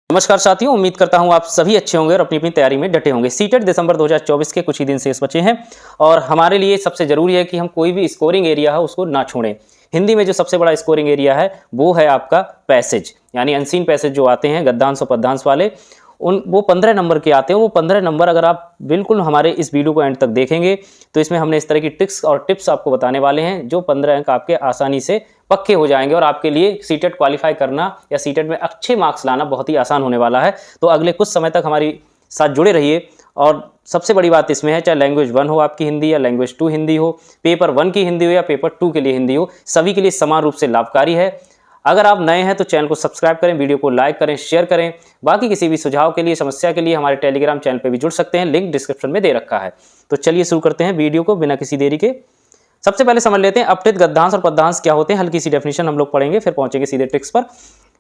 नमस्कार साथियों, उम्मीद करता हूं आप सभी अच्छे होंगे और अपनी अपनी तैयारी में डटे होंगे। सीटेट दिसंबर 2024 के कुछ ही दिन शेष बचे हैं और हमारे लिए सबसे जरूरी है कि हम कोई भी स्कोरिंग एरिया है उसको ना छोड़ें। हिंदी में जो सबसे बड़ा स्कोरिंग एरिया है वो है आपका पैसेज, यानी अनसीन पैसेज जो आते हैं गद्यांश और पद्यांश वाले, वो 15 नंबर के आते हैं। वो 15 नंबर अगर आप बिल्कुल हमारे इस वीडियो को एंड तक देखेंगे तो इसमें हमने इस तरह की ट्रिक्स और टिप्स आपको बताने वाले हैं जो 15 अंक आपके आसानी से पक्के हो जाएंगे और आपके लिए सीटेट क्वालिफाई करना या सीटेट में अच्छे मार्क्स लाना बहुत ही आसान होने वाला है। तो अगले कुछ समय तक हमारी साथ जुड़े रहिए। और सबसे बड़ी बात इसमें है, चाहे लैंग्वेज 1 हो आपकी हिंदी या लैंग्वेज 2 हिंदी हो, पेपर 1 की हिंदी हो या पेपर 2 के लिए हिंदी हो, सभी के लिए समान रूप से लाभकारी है। अगर आप नए हैं तो चैनल को सब्सक्राइब करें, वीडियो को लाइक करें, शेयर करें। बाकी किसी भी सुझाव के लिए, समस्या के लिए हमारे टेलीग्राम चैनल पे भी जुड़ सकते हैं, लिंक डिस्क्रिप्शन में दे रखा है। तो चलिए शुरू करते हैं वीडियो को बिना किसी देरी के। सबसे पहले समझ लेते हैं अपठित गद्यांश और पद्यांश क्या होते हैं। हल्की सी डेफिनेशन हम लोग पढ़ेंगे, फिर पहुंचेंगे सीधे ट्रिक्स पर।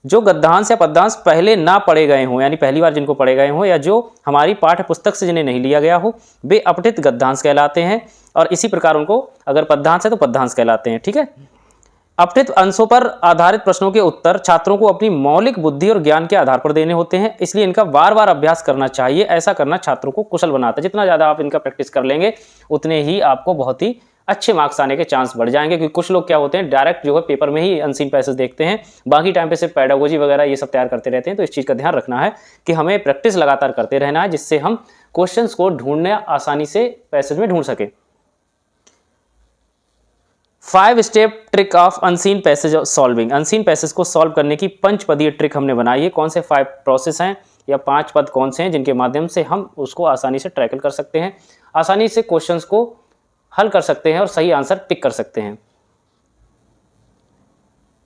जो गद्यांश या पद्यांश पहले ना पढ़े गए हों, यानी पहली बार जिनको पढ़े गए हों या जो हमारी पाठ्य पुस्तक से जिन्हें नहीं लिया गया हो, वे अपठित गद्यांश कहलाते हैं। और इसी प्रकार उनको अगर पद्यांश है तो पद्यांश कहलाते हैं। ठीक है। अपठित अंशों पर आधारित प्रश्नों के उत्तर छात्रों को अपनी मौलिक बुद्धि और ज्ञान के आधार पर देने होते हैं, इसलिए इनका बार बार अभ्यास करना चाहिए। ऐसा करना छात्रों को कुशल बनाता है। जितना ज़्यादा आप इनका प्रैक्टिस कर लेंगे उतने ही आपको बहुत ही अच्छे मार्क्स आने के चांस बढ़ जाएंगे। क्योंकि कुछ लोग क्या होते हैं, डायरेक्ट जो है पेपर में ही अनसीन पैसेज देखते हैं, बाकी टाइम पे सिर्फ पेडागोजी वगैरह ये सब तैयार करते रहते हैं। तो इस चीज़ का ध्यान रखना है कि हमें प्रैक्टिस लगातार करते रहना है, जिससे हम क्वेश्चन को ढूंढने आसानी से पैसेज में ढूंढ सकें। 5 step trick of unseen passage solving. Unseen passage को सॉल्व करने की पंचपदीय ट्रिक हमने बनाई है। कौन से 5 प्रोसेस हैं या 5 पद कौन से हैं जिनके माध्यम से हम उसको आसानी से टैकल कर सकते हैं, आसानी से क्वेश्चंस को हल कर सकते हैं और सही आंसर टिक कर सकते हैं।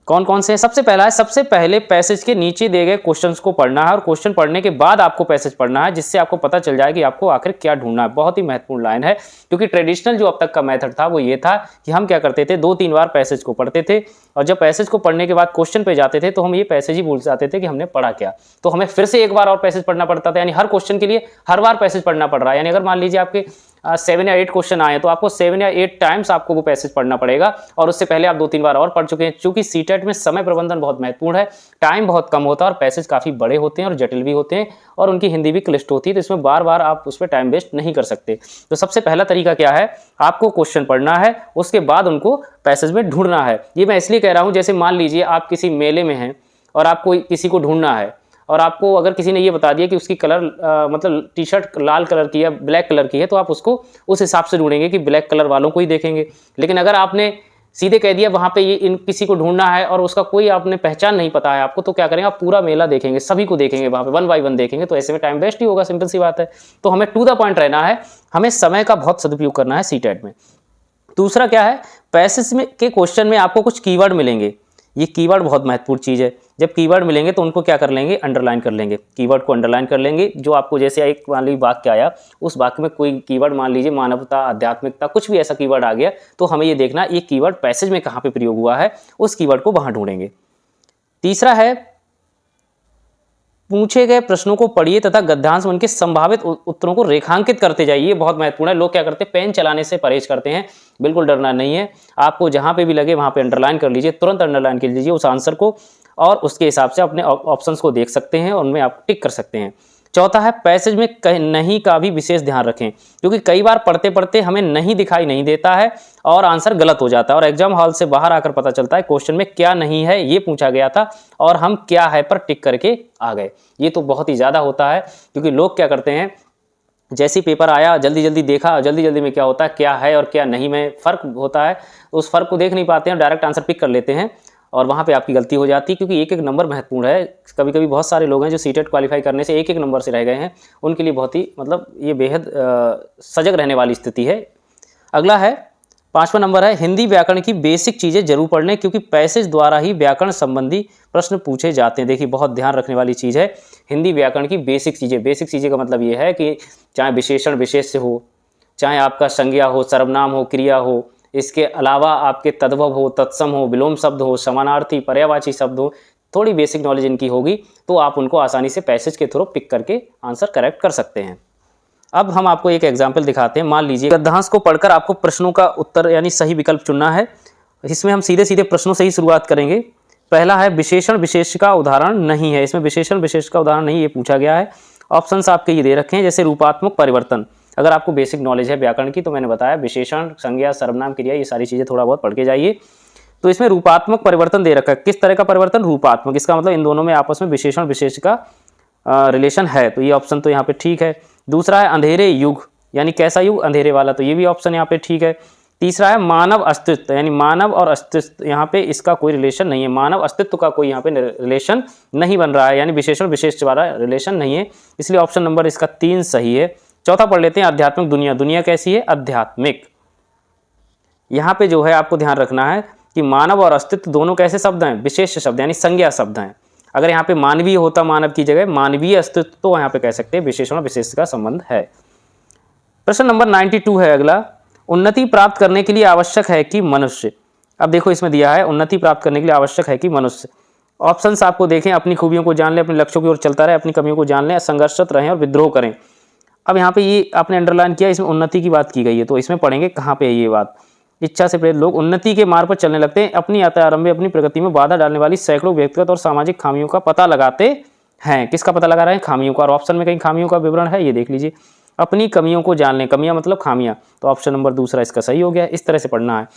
कौन कौन से हैं? सबसे पहला है, सबसे पहले पैसेज के नीचे दिए गए क्वेश्चंस को पढ़ना है और क्वेश्चन पढ़ने के बाद आपको पैसेज पढ़ना है, जिससे आपको पता चल जाए कि आपको आखिर क्या ढूंढना है। बहुत ही महत्वपूर्ण लाइन है, क्योंकि ट्रेडिशनल जो अब तक का मेथड था वो ये था कि हम क्या करते थे, 2-3 बार पैसेज को पढ़ते थे और जब पैसेज को पढ़ने के बाद क्वेश्चन पे जाते थे तो हम ये पैसेज ही भूल जाते थे कि हमने पढ़ा क्या। तो हमें फिर से एक बार और पैसेज पढ़ना पड़ता था, यानी हर क्वेश्चन के लिए हर बार पैसेज पढ़ना पड़ रहा है। यानी अगर मान लीजिए आपके 7 या 8 क्वेश्चन आए तो आपको 7 या 8 टाइम्स आपको वो पैसेज पढ़ना पड़ेगा और उससे पहले आप 2-3 बार और पढ़ चुके हैं। चूंकि सीटेट में समय प्रबंधन बहुत महत्वपूर्ण है, टाइम बहुत कम होता है और पैसेज काफ़ी बड़े होते हैं और जटिल भी होते हैं और उनकी हिंदी भी क्लिष्ट होती है, तो इसमें बार बार आप उस पर टाइम वेस्ट नहीं कर सकते। तो सबसे पहला तरीका क्या है, आपको क्वेश्चन पढ़ना है, उसके बाद उनको पैसेज में ढूंढना है। ये मैं इसलिए कह रहा हूँ, जैसे मान लीजिए आप किसी मेले में हैं और आपको किसी को ढूंढना है और आपको अगर किसी ने ये बता दिया कि उसकी कलर मतलब टी शर्ट लाल कलर की है, ब्लैक कलर की है, तो आप उसको उस हिसाब से ढूंढेंगे कि ब्लैक कलर वालों को ही देखेंगे। लेकिन अगर आपने सीधे कह दिया वहाँ पे ये इन किसी को ढूंढना है और उसका कोई आपने पहचान नहीं पता है आपको, तो क्या करेंगे, आप पूरा मेला देखेंगे, सभी को देखेंगे, वहाँ पे 1 बाय 1 देखेंगे, तो ऐसे में टाइम वेस्ट ही होगा। सिंपल सी बात है। तो हमें टू द पॉइंट रहना है, हमें समय का बहुत सदुपयोग करना है सीटेट में। दूसरा क्या है, पैसेज में के क्वेश्चन में आपको कुछ कीवर्ड मिलेंगे। ये कीवर्ड बहुत महत्वपूर्ण चीज़ है। जब कीवर्ड मिलेंगे तो उनको क्या कर लेंगे, अंडरलाइन कर लेंगे। कीवर्ड को अंडरलाइन कर लेंगे। जो आपको जैसे एक मान लीजिए वाक्य आया, उस वाक्य में कोई कीवर्ड, मान लीजिए मानवता, आध्यात्मिकता, कुछ भी ऐसा कीवर्ड आ गया, तो हमें ये देखना ये कीवर्ड पैसेज में कहाँ पे प्रयोग हुआ है, उस कीवर्ड को वहाँ ढूंढेंगे। तीसरा है, पूछे गए प्रश्नों को पढ़िए तथा गद्यांश में उनके संभावित उत्तरों को रेखांकित करते जाइए। ये बहुत महत्वपूर्ण है। लोग क्या करते हैं, पेन चलाने से परहेज करते हैं। बिल्कुल डरना नहीं है। आपको जहां पे भी लगे वहां पे अंडरलाइन कर लीजिए, तुरंत अंडरलाइन कर लीजिए उस आंसर को और उसके हिसाब से अपने ऑप्शंस को देख सकते हैं और उनमें आप टिक कर सकते हैं। चौथा है, पैसेज में नहीं का भी विशेष ध्यान रखें, क्योंकि कई बार पढ़ते पढ़ते हमें नहीं दिखाई नहीं देता है और आंसर गलत हो जाता है और एग्जाम हॉल से बाहर आकर पता चलता है क्वेश्चन में क्या नहीं है ये पूछा गया था और हम क्या है पर टिक करके आ गए। ये तो बहुत ही ज़्यादा होता है, क्योंकि लोग क्या करते हैं, जैसे पेपर आया जल्दी जल्दी देखा, जल्दी जल्दी में क्या होता है, क्या है और क्या नहीं में फ़र्क होता है, उस फ़र्क को देख नहीं पाते हैं, डायरेक्ट आंसर पिक कर लेते हैं और वहाँ पे आपकी गलती हो जाती है। क्योंकि एक एक नंबर महत्वपूर्ण है। कभी कभी बहुत सारे लोग हैं जो सीटेट क्वालिफाई करने से एक एक नंबर से रह गए हैं, उनके लिए बहुत ही मतलब ये बेहद सजग रहने वाली स्थिति है। अगला है, 5वां नंबर है, हिंदी व्याकरण की बेसिक चीज़ें जरूर पढ़ लें, क्योंकि पैसेज द्वारा ही व्याकरण संबंधी प्रश्न पूछे जाते हैं। देखिए बहुत ध्यान रखने वाली चीज़ है हिंदी व्याकरण की बेसिक चीज़ें। बेसिक चीज़ें का मतलब ये है कि चाहे विशेषण विशेष से हो, चाहे आपका संज्ञा हो, सर्वनाम हो, क्रिया हो, इसके अलावा आपके तद्भव हो, तत्सम हो, विलोम शब्द हो, समानार्थी, पर्यायवाची शब्द हो, थोड़ी बेसिक नॉलेज इनकी होगी तो आप उनको आसानी से पैसेज के थ्रू पिक करके आंसर करेक्ट कर सकते हैं। अब हम आपको एक एग्जाम्पल दिखाते हैं। मान लीजिए गद्यांश को पढ़कर आपको प्रश्नों का उत्तर यानी सही विकल्प चुनना है। इसमें हम सीधे सीधे प्रश्नों से ही शुरुआत करेंगे। पहला है विशेषण विशेष का उदाहरण नहीं है, इसमें विशेषण विशेष का उदाहरण नहीं ये पूछा गया है। ऑप्शंस आपके ये दे रखे हैं, जैसे रूपात्मक परिवर्तन। अगर आपको बेसिक नॉलेज है व्याकरण की तो मैंने बताया विशेषण, संज्ञा, सर्वनाम, क्रिया, ये सारी चीज़ें थोड़ा बहुत पढ़ के जाइए। तो इसमें रूपात्मक परिवर्तन दे रखा है, किस तरह का परिवर्तन? रूपात्मक। इसका मतलब इन दोनों में आपस में विशेषण विशेष का रिलेशन है, तो ये ऑप्शन तो यहाँ पे ठीक है। दूसरा है अंधेरे युग, यानी कैसा युग? अंधेरे वाला, तो ये भी ऑप्शन यहाँ पे ठीक है। तीसरा है मानव अस्तित्व, यानी मानव और अस्तित्व, यहाँ पे इसका कोई रिलेशन नहीं है, मानव अस्तित्व का कोई यहाँ पे रिलेशन नहीं बन रहा है, यानी विशेषण विशेष वाला रिलेशन नहीं है, इसलिए ऑप्शन नंबर इसका 3 सही है। चौथा पढ़ लेते हैं आध्यात्मिक दुनिया। दुनिया कैसी है? आध्यात्मिक। यहाँ पे जो है आपको ध्यान रखना है कि मानव और अस्तित्व दोनों कैसे शब्द हैं? विशेष शब्द, यानी संज्ञा शब्द हैं। अगर यहाँ पे मानवीय होता, मानव की जगह मानवीय अस्तित्व, तो यहाँ पे कह सकते हैं विशेषण विशेष का संबंध है। प्रश्न नंबर 92 है अगला, उन्नति प्राप्त करने के लिए आवश्यक है कि मनुष्य। अब देखो इसमें दिया है उन्नति प्राप्त करने के लिए आवश्यक है कि मनुष्य। ऑप्शंस आपको देखें, अपनी खूबियों को जान ले, अपने लक्ष्यों की ओर चलता रहे, अपनी कमियों को जान ले, संघर्षरत रहें और विद्रोह करें। अब यहाँ पे ये आपने अंडरलाइन किया, इसमें उन्नति की बात की गई है, तो इसमें पढ़ेंगे कहाँ पे है ये बात। इच्छा से प्रेरित लोग उन्नति के मार्ग पर चलने लगते हैं, अपनी आरंभ अपनी प्रगति में बाधा डालने वाली सैकड़ों व्यक्तिगत और सामाजिक खामियों का पता लगाते हैं। किसका पता लगा रहे हैं? खामियों का। और ऑप्शन में कहीं खामियों का विवरण है, ये देख लीजिए। अपनी कमियों को जान लें, कमियां मतलब खामियां, तो ऑप्शन नंबर दूसरा इसका सही हो गया। इस तरह से पढ़ना है।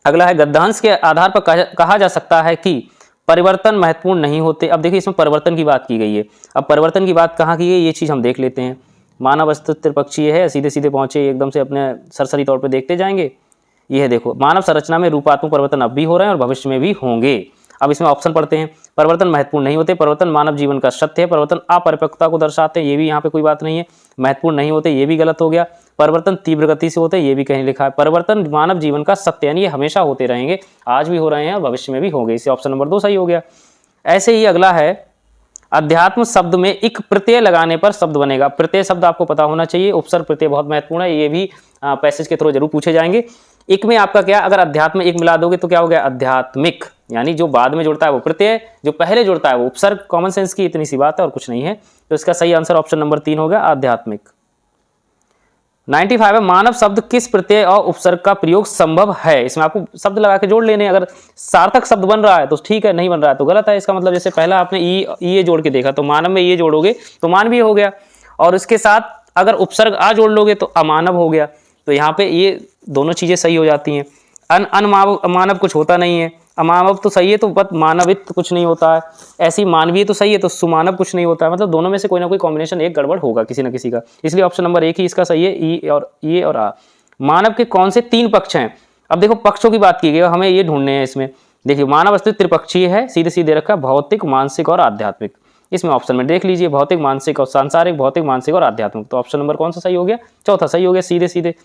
अगला है गद्यांश के आधार पर कहा जा सकता है कि परिवर्तन महत्वपूर्ण नहीं होते। अब देखिए इसमें परिवर्तन की बात की गई है, अब परिवर्तन की बात कहाँ की गई ये चीज़ हम देख लेते हैं। मानव अस्तित्व त्रिपक्षीय है, सीधे सीधे पहुंचे एकदम से अपने सरसरी तौर पर देखते जाएंगे। ये है देखो, मानव संरचना में रूपात्मक परिवर्तन अब भी हो रहे हैं और भविष्य में भी होंगे। अब इसमें ऑप्शन पढ़ते हैं। परिवर्तन महत्वपूर्ण नहीं होते, परिवर्तन मानव जीवन का सत्य है, परिवर्तन अपरिपक्वता को दर्शाते हैं, ये भी यहाँ पे कोई बात नहीं है। महत्वपूर्ण नहीं होते, ये भी गलत हो गया। परिवर्तन तीव्र गति से होते हैं, ये भी कहीं लिखा है। परिवर्तन मानव जीवन का सत्य, यानी ये हमेशा होते रहेंगे, आज भी हो रहे हैं और भविष्य में भी होंगे, इसे ऑप्शन नंबर 2 सही हो गया। ऐसे ही अगला है अध्यात्म शब्द में एक प्रत्यय लगाने पर शब्द बनेगा। प्रत्यय शब्द आपको पता होना चाहिए, उपसर्ग प्रत्यय बहुत महत्वपूर्ण है, ये भी पैसेज के थ्रू जरूर पूछे जाएंगे। एक में आपका क्या, अगर अध्यात्म में एक मिला दोगे तो क्या हो गया? आध्यात्मिक, यानी जो बाद में जुड़ता है वो प्रत्यय, जो पहले जुड़ता है वो उपसर्ग। कॉमन सेंस की इतनी सी बात है और कुछ नहीं है, तो इसका सही आंसर ऑप्शन नंबर 3 हो गया, आध्यात्मिक। 95 है मानव शब्द किस प्रत्यय और उपसर्ग का प्रयोग संभव है। इसमें आपको शब्द लगा के जोड़ लेने, अगर सार्थक शब्द बन रहा है तो ठीक है, नहीं बन रहा है तो गलत है। इसका मतलब जैसे पहला आपने ई जोड़ के देखा, तो मानव में ये जोड़ोगे तो मानवीय हो गया, और उसके साथ अगर उपसर्ग आ जोड़ लोगे तो अमानव हो गया। तो यहाँ पे ये दोनों चीजें सही हो जाती हैं। अमानव कुछ होता नहीं है, अमानव तो सही है तो बट मानवित कुछ नहीं होता है, ऐसी मानवीय तो सही है तो सुमानव कुछ नहीं होता है, मतलब दोनों में से कोई ना कोई कॉम्बिनेशन एक गड़बड़ होगा किसी ना किसी का, इसलिए ऑप्शन नंबर 1 ही इसका सही है, ई और आ। मानव के कौन से 3 पक्ष हैं? अब देखो पक्षों की बात की गई, हमें ये ढूंढने हैं इसमें। देखिए मानव अस्तित्व त्रिपक्षीय है, सीधे सीधे रखा, भौतिक, मानसिक और आध्यात्मिक। इसमें ऑप्शन में देख लीजिए, भौतिक, मानसिक और सांसारिक, भौतिक, मानसिक और आध्यात्मिक, तो ऑप्शन नंबर कौन सा सही हो गया? चौथा सही हो गया, सीधे सीधे।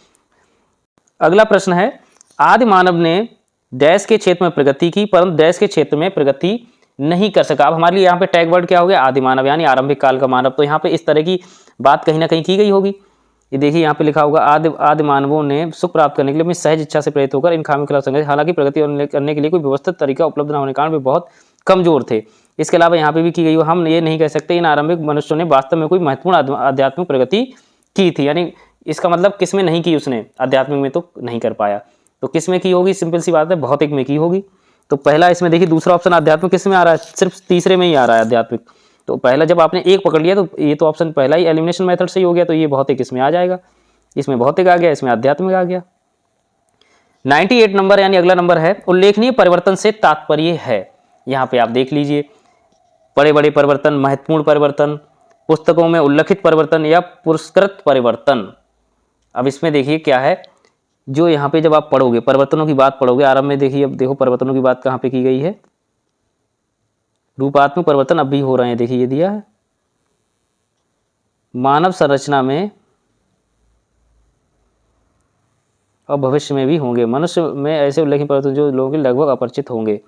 अगला प्रश्न है, आदि मानव ने डैश के क्षेत्र में प्रगति की परंतु डैश के क्षेत्र में प्रगति नहीं कर सका। अब हमारे लिए यहाँ पे टैग वर्ड क्या हो गया? आदि मानव, यानी आरंभिक काल का मानव। तो यहाँ पे इस तरह की बात कहीं ना कहीं की गई होगी। ये देखिए यहाँ पे लिखा होगा, आदि मानवों ने सुख प्राप्त करने के लिए अपनी सहज इच्छा से प्रेरित होकर इन खामियों के खिलाफ संघर्ष, हालांकि प्रगति करने के लिए कोई व्यवस्थित तरीका उपलब्ध न होने के कारण वे बहुत कमजोर थे। इसके अलावा यहाँ पे भी की गई हो, हम ये नहीं कह सकते इन आरंभिक मनुष्यों ने वास्तव में कोई महत्वपूर्ण आध्यात्मिक प्रगति की थी, यानी इसका मतलब किस में नहीं की उसने? आध्यात्मिक में तो नहीं कर पाया, तो किस में की होगी? सिंपल सी बात है, भौतिक में की होगी। तो पहला इसमें देखिए, दूसरा ऑप्शन आध्यात्मिक किस में आ रहा है? सिर्फ तीसरे में ही आ रहा है आध्यात्मिक। तो पहला जब आपने एक पकड़ लिया तो ये तो ऑप्शन पहला ही एलिमिनेशन मेथड से ही हो गया, तो ये भौतिक इसमें आ जाएगा, इसमें भौतिक आ गया, इसमें आध्यात्मिक आ गया। 98 नंबर यानी अगला नंबर है, उल्लेखनीय परिवर्तन से तात्पर्य है। यहाँ पे आप देख लीजिए, बड़े बड़े परिवर्तन, महत्वपूर्ण परिवर्तन, पुस्तकों में उल्लेखित परिवर्तन या पुरस्कृत परिवर्तन। अब इसमें देखिए क्या है, जो यहाँ पे जब आप पढ़ोगे परिवर्तनों की बात पढ़ोगे, आरंभ में देखिए, अब देखो परिवर्तनों की बात कहाँ पे की गई है? रूपात्मक परिवर्तन अब भी हो रहे हैं, देखिए ये दिया है, मानव संरचना में और भविष्य में भी होंगे। मनुष्य में ऐसे उल्लेखनीय परिवर्तन जो लोगों के लगभग अपरिचित होंगे,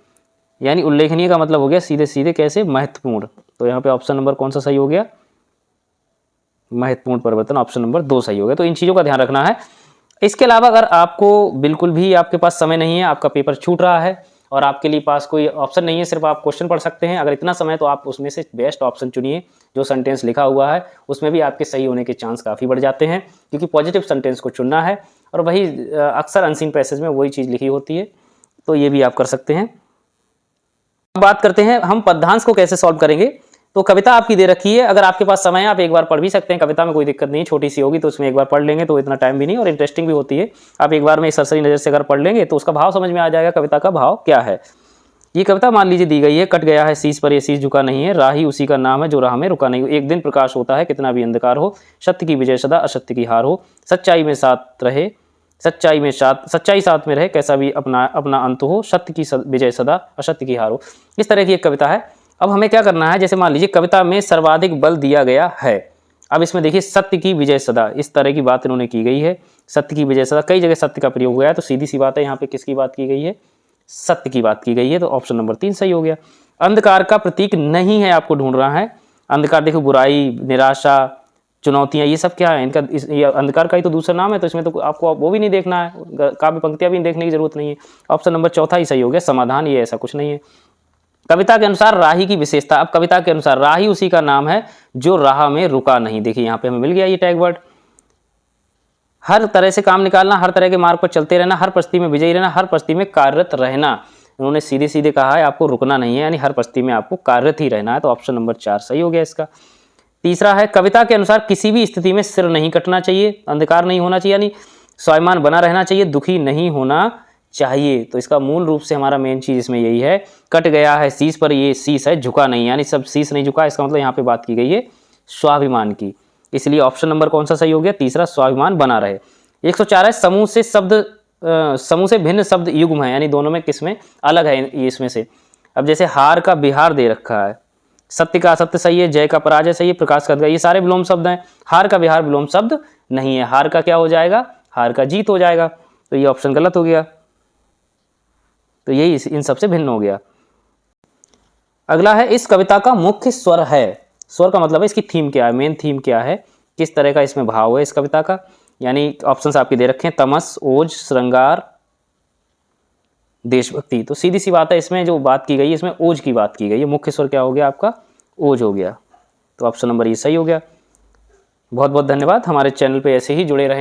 यानी उल्लेखनीय का मतलब हो गया सीधे सीधे कैसे? महत्वपूर्ण। तो यहाँ पे ऑप्शन नंबर कौन सा सही हो गया? महत्वपूर्ण परिवर्तन, ऑप्शन नंबर 2 सही हो गया। तो इन चीज़ों का ध्यान रखना है। इसके अलावा अगर आपको बिल्कुल भी आपके पास समय नहीं है, आपका पेपर छूट रहा है और आपके लिए पास कोई ऑप्शन नहीं है, सिर्फ आप क्वेश्चन पढ़ सकते हैं, अगर इतना समय, तो आप उसमें से बेस्ट ऑप्शन चुनिए। जो सेंटेंस लिखा हुआ है उसमें भी आपके सही होने के चांस काफ़ी बढ़ जाते हैं, क्योंकि पॉजिटिव सेंटेंस को चुनना है, और वही अक्सर अनसीन पैसेज में वही चीज़ लिखी होती है, तो ये भी आप कर सकते हैं। बात करते हैं हम पद्यांश को कैसे सॉल्व करेंगे। तो कविता आपकी दे रखी है, अगर आपके पास समय है आप एक बार पढ़ भी सकते हैं, कविता में कोई दिक्कत नहीं, छोटी सी होगी तो उसमें एक बार पढ़ लेंगे तो इतना टाइम भी नहीं और इंटरेस्टिंग भी होती है। आप एक बार में सरसरी नज़र से अगर पढ़ लेंगे तो उसका भाव समझ में आ जाएगा, कविता का भाव क्या है। ये कविता मान लीजिए दी गई है, कट गया है शीश पर ये शीश झुका नहीं है, राही उसी का नाम है जो राह में रुका नहीं हो, एक दिन प्रकाश होता है कितना भी अंधकार हो, सत्य की विजय सदा असत्य की हार हो, सच्चाई में साथ रहे सच्चाई साथ में रहे कैसा भी अपना अंत हो, सत्य की विजय सदा असत्य की हार हो। इस तरह की एक कविता है। अब हमें क्या करना है, जैसे मान लीजिए कविता में सर्वाधिक बल दिया गया है, अब इसमें देखिए सत्य की विजय सदा, इस तरह की बात इन्होंने की गई है, सत्य की विजय सदा, कई जगह सत्य का प्रयोग हुआ है, तो सीधी सी बात है यहाँ पे किसकी बात की गई है, सत्य की बात की गई है, तो ऑप्शन नंबर 3 सही हो गया। अंधकार का प्रतीक नहीं है, आपको ढूंढ रहा है, अंधकार देखो बुराई, निराशा, चुनौतियां, ये सब क्या है इनका, ये अंधकार का ही तो दूसरा नाम है, तो इसमें तो आपको वो भी नहीं देखना है, काव्य पंक्तियां भी देखने की जरूरत नहीं है। ऑप्शन नंबर 4 ही सही हो गया, समाधान, ये ऐसा कुछ नहीं है। कविता के अनुसार राही की विशेषता, अब कविता के अनुसार राही उसी का नाम है जो राह में रुका नहीं, देखिए यहाँ पे हमें मिल गया ये टैग वर्ड। हर तरह से काम निकालना, हर तरह के मार्ग पर चलते रहना, हर परिस्थिति में विजयी रहना, हर परिस्थिति में कार्यरत रहना, उन्होंने सीधे सीधे कहा है आपको रुकना नहीं है, यानी हर परिस्थिति में आपको कार्यरत ही रहना है, तो ऑप्शन नंबर 4 सही हो गया इसका। तीसरा है कविता के अनुसार किसी भी स्थिति में सिर नहीं कटना चाहिए, अंधकार नहीं होना चाहिए, यानी स्वाभिमान बना रहना चाहिए, दुखी नहीं होना चाहिए, तो इसका मूल रूप से हमारा मेन चीज इसमें यही है, कट गया है शीश पर ये शीश है झुका नहीं, यानी सब शीश नहीं झुका, इसका मतलब यहाँ पे बात की गई है स्वाभिमान की, इसलिए ऑप्शन नंबर कौन सा सही हो गया, तीसरा, स्वाभिमान बना रहे। 104 है समूह से भिन्न शब्द युग्म है, यानी दोनों में किसमें अलग है ये इसमें से। अब जैसे हार का बिहार दे रखा है, सत्य का असत्य सही है, जय का पराजय सही है, प्रकाश का, ये सारे विलोम शब्द हैं, हार का बिहार विलोम शब्द नहीं है, हार का क्या हो जाएगा, हार का जीत हो जाएगा, तो ये ऑप्शन गलत हो गया, तो यही इन सबसे भिन्न हो गया। अगला है इस कविता का मुख्य स्वर है, स्वर का मतलब है इसकी थीम क्या है, मेन थीम क्या है, किस तरह का इसमें भाव है इस कविता का, यानी ऑप्शंस आपके दे रखे हैं, तमस, ओज, श्रृंगार, देशभक्ति, तो सीधी सी बात है इसमें जो बात की गई है इसमें ओज की बात की गई है, मुख्य स्वर क्या हो गया आपका, ओज हो गया, तो ऑप्शन नंबर ये सही हो गया। बहुत बहुत धन्यवाद, हमारे चैनल पे ऐसे ही जुड़े रहें।